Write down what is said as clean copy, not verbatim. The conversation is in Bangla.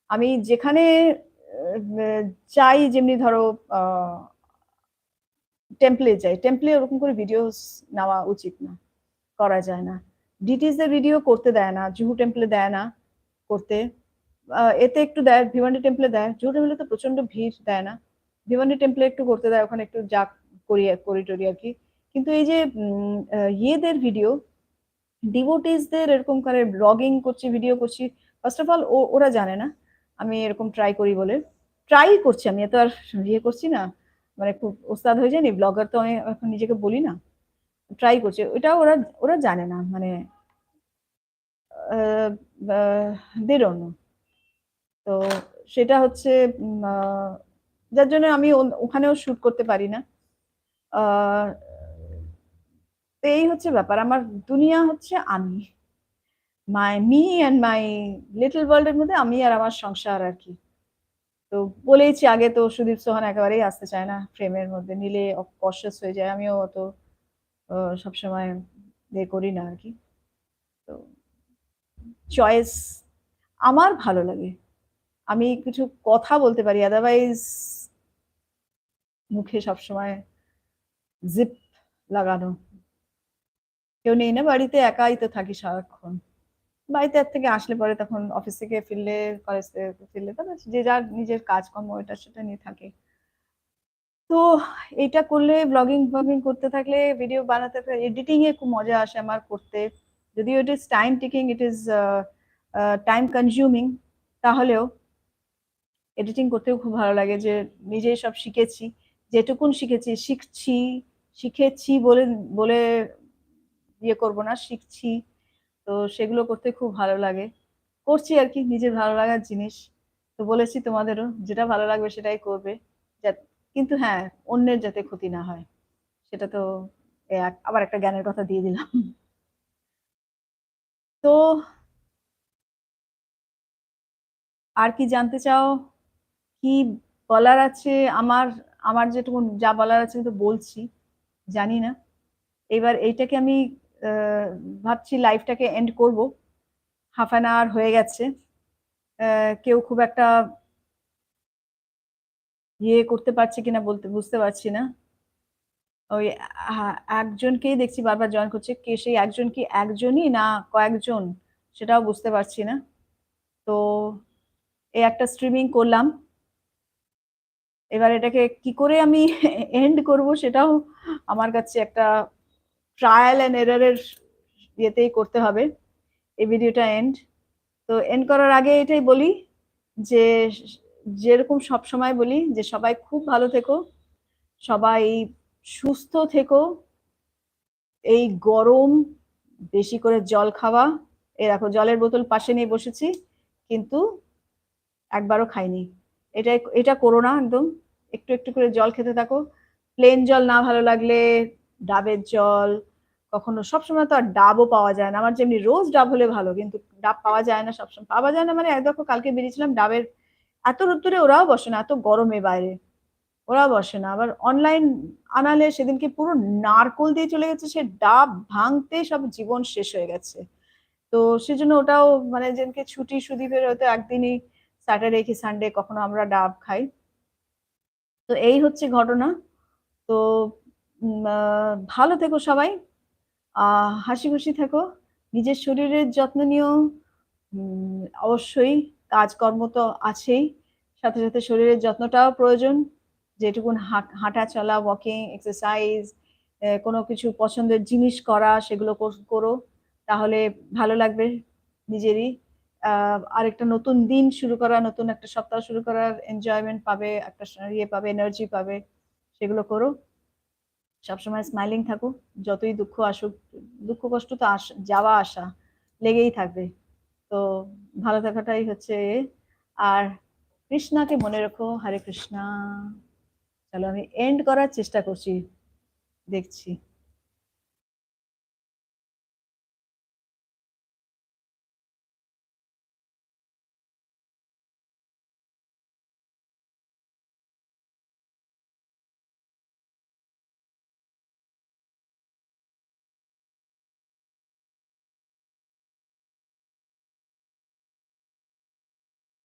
আমি যেখানে চাই, যেমনি ধরো টেম্পলে যাই, টেম্পলে ওরকম করে ভিডিওস নেওয়া উচিত না, করা যায় না। ডিটিস এর ভিডিও করতে দেয় না, জুহু টেম্পলে দেয় না করতে। এতে একটু দেয়, ভিভান্ডি টেম্পলে দেয়, জুহু টেম্পলে তো প্রচন্ড ভিড়, দেয় না। ভিভান্ডি টেম্পলে একটু করতে দেয়, ওখানে একটু যা করি টরি আর কি। কিন্তু এই যে ইয়েদের ভিডিও, ডিভোটিসদের এরকম করে ব্লগিং করছি, ভিডিও করছি, ফার্স্ট অফ অল ওরা জানে না আমি এরকম ট্রাই করি বলে। ট্রাই করছি, আমি এত আর ইয়ে করছি না, মানে খুব ওস্তাদ হয়ে যায়নি, ব্লগার তো আমি এখন নিজেকে বলি না। ট্রাই করছি, ওটা ওরা ওরা জানে না, মানে দে ডোন্ট নো। তো সেটা হচ্ছে যার জন্য আমি ওখানেও শুট করতে পারি না। আহ, তো এই হচ্ছে ব্যাপার, আমার দুনিয়া হচ্ছে আমি, মি অ্যান্ড মাই লিটল ওয়ার্ল্ডের মধ্যে আমি আর আমার সংসার আর কি। তো বলেইছি আগে, তো সুদীপ সোহান একেবারেই আসতে চায় না ফ্রেমের মধ্যে, নিলে কনসিয়াস হয়ে যায়, আমিও অত সবসময় ইয়ে করি না আর কি। তো চয়েস আমার ভালো লাগে, আমি কিছু কথা বলতে পারি, আদারওয়াইজ মুখে সবসময় জিপ লাগানো। কেউ নেই না বাড়িতে, একাই তো থাকি সারাক্ষণ। বাড়িতে এর থেকে আসলে পরে, তখন অফিস থেকে ফিরলে, কলেজ থেকে ফিরলে, তখন যে যার নিজের কাজকর্ম এটা সেটা নিয়ে থাকে। তো এটা করলে, ব্লগিং ব্লগিং করতে থাকলে, ভিডিও বানাতে থাকলে, এডিটিং এ খুব মজা আসে আমার করতে। যদিও it is time taking, it is time consuming, তাহলেও এডিটিং করতেও খুব ভালো লাগে, যে নিজেই সব শিখেছি, যেটুকুন শিখেছি, শিখেছি বলে বলে ইয়ে করবো না, শিখছি। তো সেগুলো করতে খুব ভালো লাগে, করছি আর কি, নিজের ভালো লাগার জিনিস। তো বলেছি তোমাদেরও যেটা ভালো লাগবে সেটাই করবে, কিন্তু হ্যাঁ, অন্যের যাতে ক্ষতি না হয়, সেটা তো আবার একটা জ্ঞানের কথা দিয়ে দিলাম। তো আর কি জানতে চাও, কি বলার আছে আমার? আমার যেটুকু যা বলার আছে তো বলছি, জানি না। এবার এইটাকে আমি ভাবছি লাইফটাকে এন্ড করব, হাফ অ্যান আওয়ার হয়ে গেছে। কেউ খুব একটা ইয়ে করতে পারছে কিনা বলতে বুঝতে পারছি না। ওই একজনকেই দেখছি বারবার জয়েন করছে, কে সেই একজন? কি একজনই না কয়েকজন, সেটাও বুঝতে পারছি না। তো এই একটা স্ট্রিমিং করলাম, এবার এটাকে কি করে আমি এন্ড করব সেটাও আমার কাছে একটা ট্রায়াল এন্ড এররের ইয়েতেই করতে হবে এই ভিডিওটা এন্ড। তো এন্ড করার আগে এটাই বলি যে, যেরকম সব সময় বলি, যে সবাই খুব ভালো থেকো, সবাই সুস্থ থেকো। এই গরম, বেশি করে জল খাওয়া। এই দেখো জলের বোতল পাশে নিয়ে বসেছি, কিন্তু একবারও খাইনি। এটা এটা করো না একদম, একটু একটু করে জল খেতে থাকো। প্লেন জল না ভালো লাগলে ডাবের জল, কখনো, সবসময় তো আর ডাবও পাওয়া যায় না, আমার যেমনি রোজ ডাব হলে ভালো, কিন্তু ডাব পাওয়া যায় না, সবসময় পাওয়া যায় না। মানে এক দেখো কালকে বেরিয়েছিলাম ডাবের, এত রোদ্দুরে ওরাও বসে না, এত গরমে বাইরে ওরাও বসে না। আবার অনলাইন আনালে সেদিনকে পুরো নারকোল দিয়ে চলে গেছে, সে ডাব ভাঙতে সব জীবন শেষ হয়ে গেছে। তো সেজন্য ওটাও, মানে যেদিনকে ছুটি সুদি বের হতে একদিনই, স্যাটারডে কি সানডে কখনো আমরা ডাব খাই। তো এই হচ্ছে ঘটনা। তো ভালো থেকো সবাই, হাসি খুশি থেকো, নিজের শরীরের যত্ন নিও। অবশ্যই কাজকর্ম তো আছেই, সাথে সাথে শরীরের যত্নটাও প্রয়োজন। যেটুকুন হাঁটা চলা, ওয়াকিং, এক্সারসাইজ, কোনো কিছু পছন্দের জিনিস করা, সেগুলো করো, তাহলে ভালো লাগবে নিজেরই। আরেকটা নতুন দিন শুরু করা, নতুন একটা সপ্তাহ শুরু করার এনজয়মেন্ট পাবে, একটা ইয়ে পাবে, এনার্জি পাবে, সেগুলো করো। সবসময় স্মাইলিং থাকো, যতই দুঃখ আসুক, দুঃখ কষ্ট তো যাওয়া আসা লেগেই থাকবে। তো ভালো থাকাটাই হচ্ছে আর কৃষ্ণাকে মনে রেখো, হরে কৃষ্ণা। চলো আমি এন্ড করার চেষ্টা করছি, দেখছি।